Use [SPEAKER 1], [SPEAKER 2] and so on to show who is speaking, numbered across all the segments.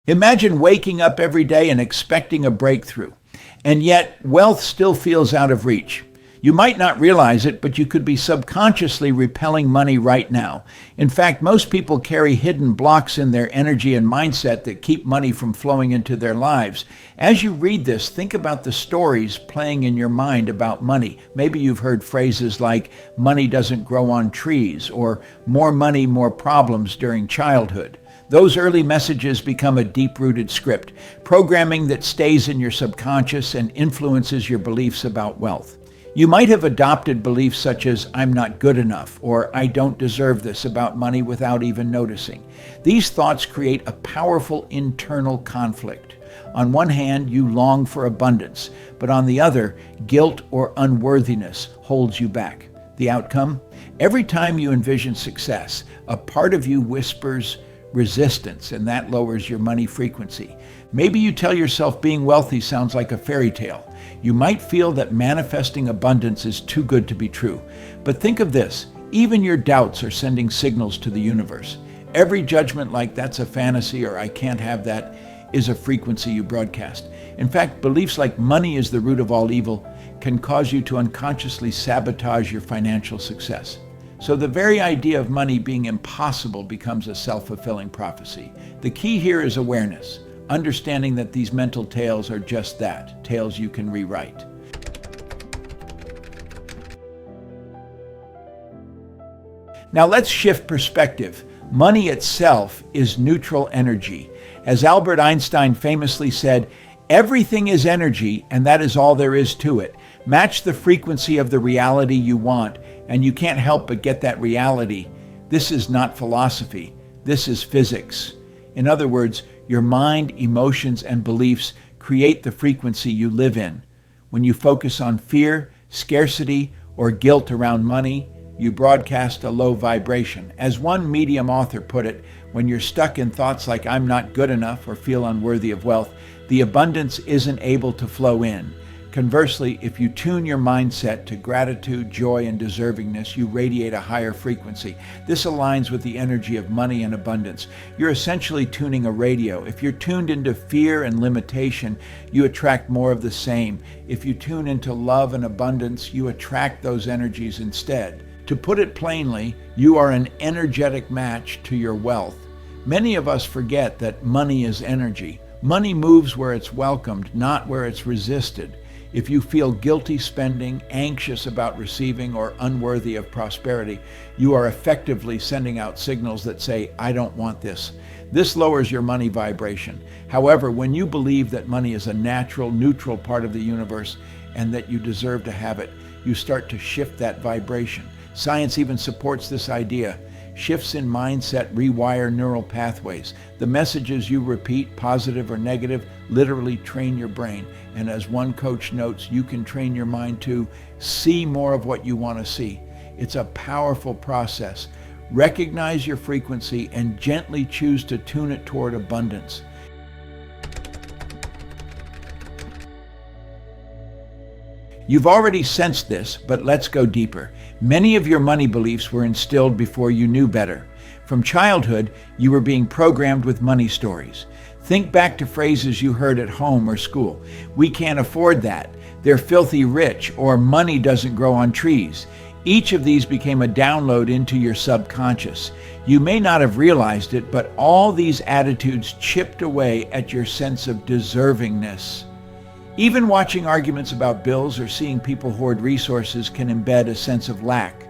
[SPEAKER 1] Imagine waking up every day and expecting a breakthrough, and yet wealth still feels out of reach. You might not realize it, but you could be subconsciously repelling money right now. In fact, most people carry hidden blocks in their energy and mindset that keep money from flowing into their lives. As you read this, think about the stories playing in your mind about money. Maybe you've heard phrases like, money doesn't grow on trees, or more money, more problems during childhood. Those early messages become a deep-rooted script, programming that stays in your subconscious and influences your beliefs about wealth. You might have adopted beliefs such as, I'm not good enough, or I don't deserve this about money without even noticing. These thoughts create a powerful internal conflict. On one hand, you long for abundance, but on the other, guilt or unworthiness holds you back. The outcome? Every time you envision success, a part of you whispers resistance, and that lowers your money frequency. Maybe you tell yourself being wealthy sounds like a fairy tale. You might feel that manifesting abundance is too good to be true. But think of this, even your doubts are sending signals to the universe. Every judgment like that's a fantasy or I can't have that is a frequency you broadcast. In fact, beliefs like money is the root of all evil can cause you to unconsciously sabotage your financial success. So the very idea of money being impossible becomes a self-fulfilling prophecy. The key here is awareness, understanding that these mental tales are just that, tales you can rewrite. Now let's shift perspective. Money itself is neutral energy. As Albert Einstein famously said, everything is energy, and that is all there is to it. Match the frequency of the reality you want, and you can't help but get that reality. This is not philosophy. This is physics. In other words, your mind, emotions, and beliefs create the frequency you live in. When you focus on fear, scarcity, or guilt around money, you broadcast a low vibration. As one Medium author put it, when you're stuck in thoughts like I'm not good enough or feel unworthy of wealth, the abundance isn't able to flow in. Conversely, if you tune your mindset to gratitude, joy, and deservingness, you radiate a higher frequency. This aligns with the energy of money and abundance. You're essentially tuning a radio. If you're tuned into fear and limitation, you attract more of the same. If you tune into love and abundance, you attract those energies instead. To put it plainly, you are an energetic match to your wealth. Many of us forget that money is energy. Money moves where it's welcomed, not where it's resisted. If you feel guilty spending, anxious about receiving, or unworthy of prosperity, you are effectively sending out signals that say, I don't want this. This lowers your money vibration. However, when you believe that money is a natural, neutral part of the universe and that you deserve to have it, you start to shift that vibration. Science even supports this idea. Shifts in mindset rewire neural pathways. The messages you repeat, positive or negative, literally train your brain. And as one coach notes, you can train your mind to see more of what you want to see. It's a powerful process. Recognize your frequency and gently choose to tune it toward abundance. You've already sensed this, but let's go deeper. Many of your money beliefs were instilled before you knew better. From childhood, you were being programmed with money stories. Think back to phrases you heard at home or school. We can't afford that. They're filthy rich, or money doesn't grow on trees. Each of these became a download into your subconscious. You may not have realized it, but all these attitudes chipped away at your sense of deservingness. Even watching arguments about bills or seeing people hoard resources can embed a sense of lack.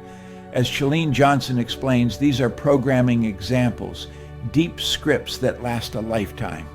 [SPEAKER 1] As Chalene Johnson explains, these are programming examples, deep scripts that last a lifetime.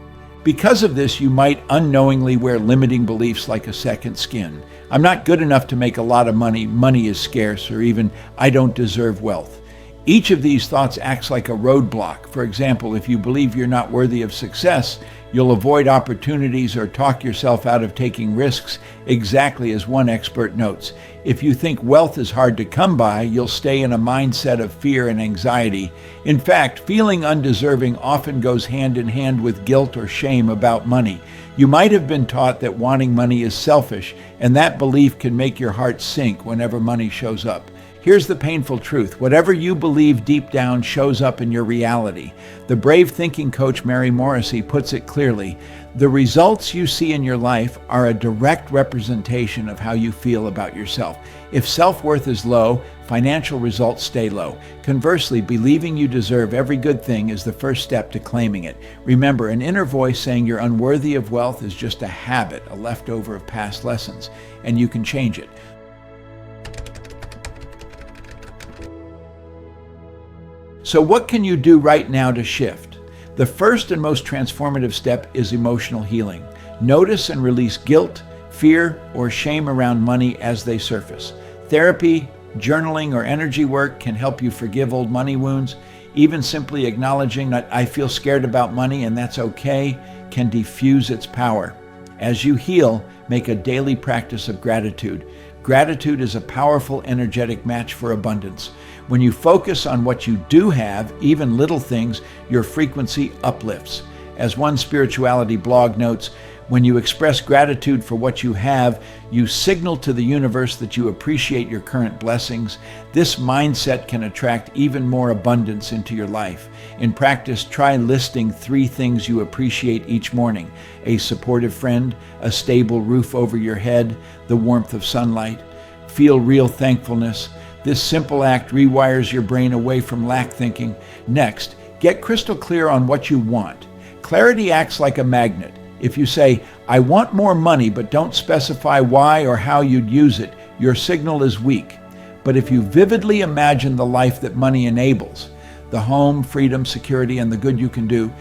[SPEAKER 1] Because of this, you might unknowingly wear limiting beliefs like a second skin. I'm not good enough to make a lot of money, money is scarce, or even I don't deserve wealth. Each of these thoughts acts like a roadblock. For example, if you believe you're not worthy of success, you'll avoid opportunities or talk yourself out of taking risks, exactly as one expert notes. If you think wealth is hard to come by, you'll stay in a mindset of fear and anxiety. In fact, feeling undeserving often goes hand in hand with guilt or shame about money. You might have been taught that wanting money is selfish, and that belief can make your heart sink whenever money shows up. Here's the painful truth. Whatever you believe deep down shows up in your reality. The brave thinking coach Mary Morrissey puts it clearly. The results you see in your life are a direct representation of how you feel about yourself. If self-worth is low, financial results stay low. Conversely, believing you deserve every good thing is the first step to claiming it. Remember, an inner voice saying you're unworthy of wealth is just a habit, a leftover of past lessons, and you can change it. So what can you do right now to shift? The first and most transformative step is emotional healing. Notice and release guilt, fear, or shame around money as they surface. Therapy, journaling, or energy work can help you forgive old money wounds. Even simply acknowledging that I feel scared about money and that's okay can diffuse its power. As you heal, make a daily practice of gratitude. Gratitude is a powerful, energetic match for abundance. When you focus on what you do have, even little things, your frequency uplifts. As one spirituality blog notes, when you express gratitude for what you have, you signal to the universe that you appreciate your current blessings. This mindset can attract even more abundance into your life. In practice, try listing 3 things you appreciate each morning: a supportive friend, a stable roof over your head, the warmth of sunlight. Feel real thankfulness. This simple act rewires your brain away from lack thinking. Next, get crystal clear on what you want. Clarity acts like a magnet. If you say, I want more money, but don't specify why or how you'd use it, your signal is weak. But if you vividly imagine the life that money enables, the home, freedom, security, and the good you can do,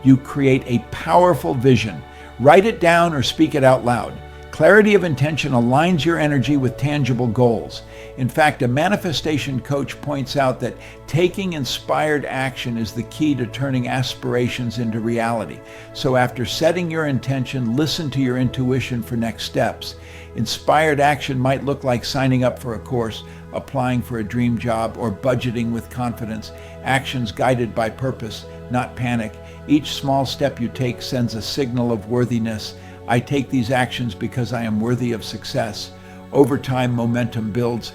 [SPEAKER 1] you create a powerful vision. Write it down or speak it out loud. Clarity of intention aligns your energy with tangible goals. In fact, a manifestation coach points out that taking inspired action is the key to turning aspirations into reality. So after setting your intention, listen to your intuition for next steps. Inspired action might look like signing up for a course, applying for a dream job, or budgeting with confidence. Actions guided by purpose, not panic. Each small step you take sends a signal of worthiness. I take these actions because I am worthy of success. Over time, momentum builds.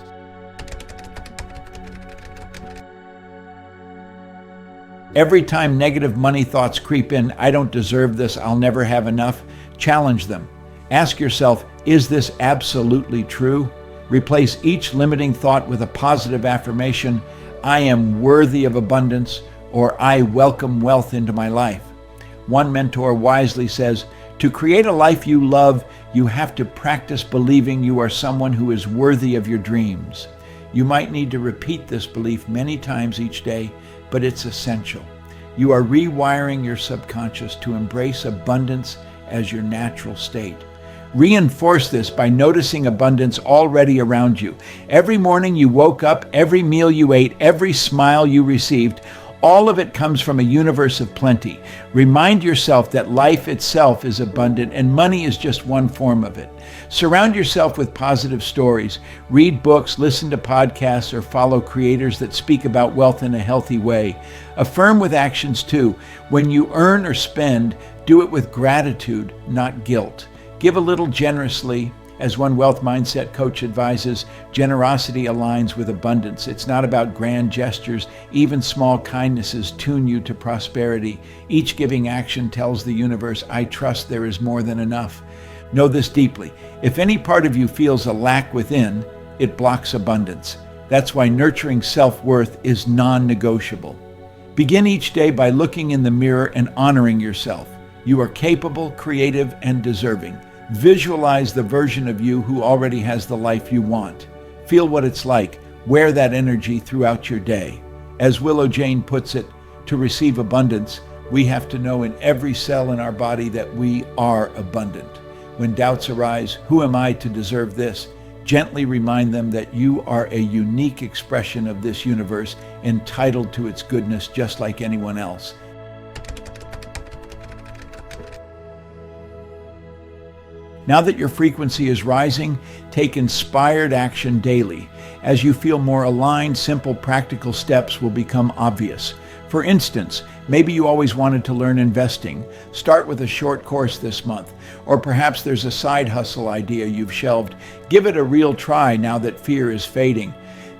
[SPEAKER 1] Every time negative money thoughts creep in, I don't deserve this, I'll never have enough, challenge them. Ask yourself, is this absolutely true? Replace each limiting thought with a positive affirmation: I am worthy of abundance, or I welcome wealth into my life. One mentor wisely says, to create a life you love, you have to practice believing you are someone who is worthy of your dreams. You might need to repeat this belief many times each day, but it's essential. You are rewiring your subconscious to embrace abundance as your natural state. Reinforce this by noticing abundance already around you. Every morning you woke up, every meal you ate, every smile you received, all of it comes from a universe of plenty. Remind yourself that life itself is abundant and money is just one form of it. Surround yourself with positive stories. Read books, listen to podcasts, or follow creators that speak about wealth in a healthy way. Affirm with actions too. When you earn or spend, do it with gratitude, not guilt. Give a little generously. As one wealth mindset coach advises, generosity aligns with abundance. It's not about grand gestures. Even small kindnesses tune you to prosperity. Each giving action tells the universe, I trust there is more than enough. Know this deeply. If any part of you feels a lack within, it blocks abundance. That's why nurturing self-worth is non-negotiable. Begin each day by looking in the mirror and honoring yourself. You are capable, creative, and deserving. Visualize the version of you who already has the life you want. Feel what it's like. Wear that energy throughout your day. As Willow Jane puts it, to receive abundance, we have to know in every cell in our body that we are abundant. When doubts arise, who am I to deserve this? Gently remind them that you are a unique expression of this universe, entitled to its goodness just like anyone else. Now that your frequency is rising, take inspired action daily. As you feel more aligned, simple, practical steps will become obvious. For instance, maybe you always wanted to learn investing. Start with a short course this month. Or perhaps there's a side hustle idea you've shelved. Give it a real try now that fear is fading.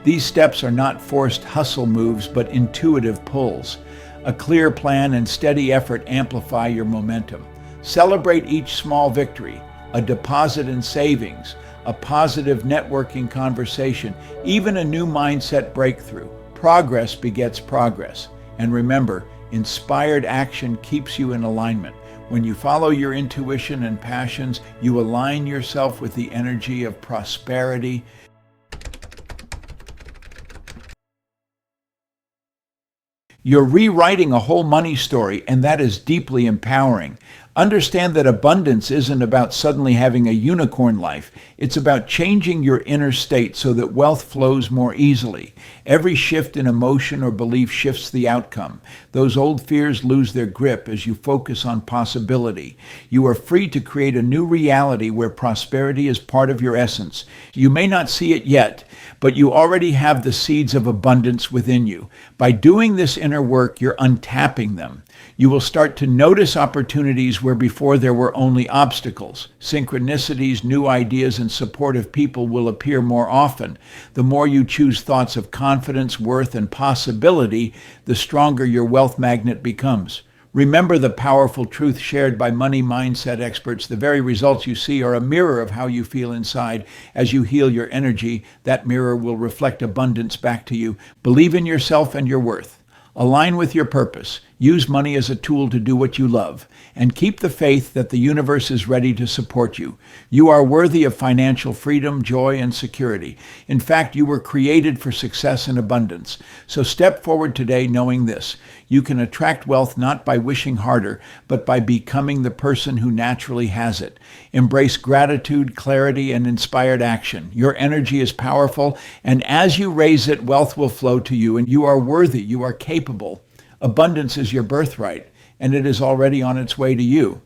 [SPEAKER 1] These steps are not forced hustle moves, but intuitive pulls. A clear plan and steady effort amplify your momentum. Celebrate each small victory, a deposit in savings, a positive networking conversation, even a new mindset breakthrough. Progress begets progress. And remember, inspired action keeps you in alignment. When you follow your intuition and passions, you align yourself with the energy of prosperity. You're rewriting a whole money story, and that is deeply empowering. Understand that abundance isn't about suddenly having a unicorn life. It's about changing your inner state so that wealth flows more easily. Every shift in emotion or belief shifts the outcome. Those old fears lose their grip as you focus on possibility. You are free to create a new reality where prosperity is part of your essence. You may not see it yet, but you already have the seeds of abundance within you. By doing this inner work, you're untapping them. You will start to notice opportunities where before there were only obstacles. Synchronicities, new ideas, and supportive people will appear more often. The more you choose thoughts of confidence, worth, and possibility, the stronger your wealth magnet becomes. Remember the powerful truth shared by money mindset experts. The very results you see are a mirror of how you feel inside. As you heal your energy, that mirror will reflect abundance back to you. Believe in yourself and your worth. Align with your purpose. Use money as a tool to do what you love. And keep the faith that the universe is ready to support you. You are worthy of financial freedom, joy, and security. In fact, you were created for success and abundance. So step forward today knowing this. You can attract wealth not by wishing harder, but by becoming the person who naturally has it. Embrace gratitude, clarity, and inspired action. Your energy is powerful, and as you raise it, wealth will flow to you, and you are worthy, you are capable. Abundance is your birthright, and it is already on its way to you.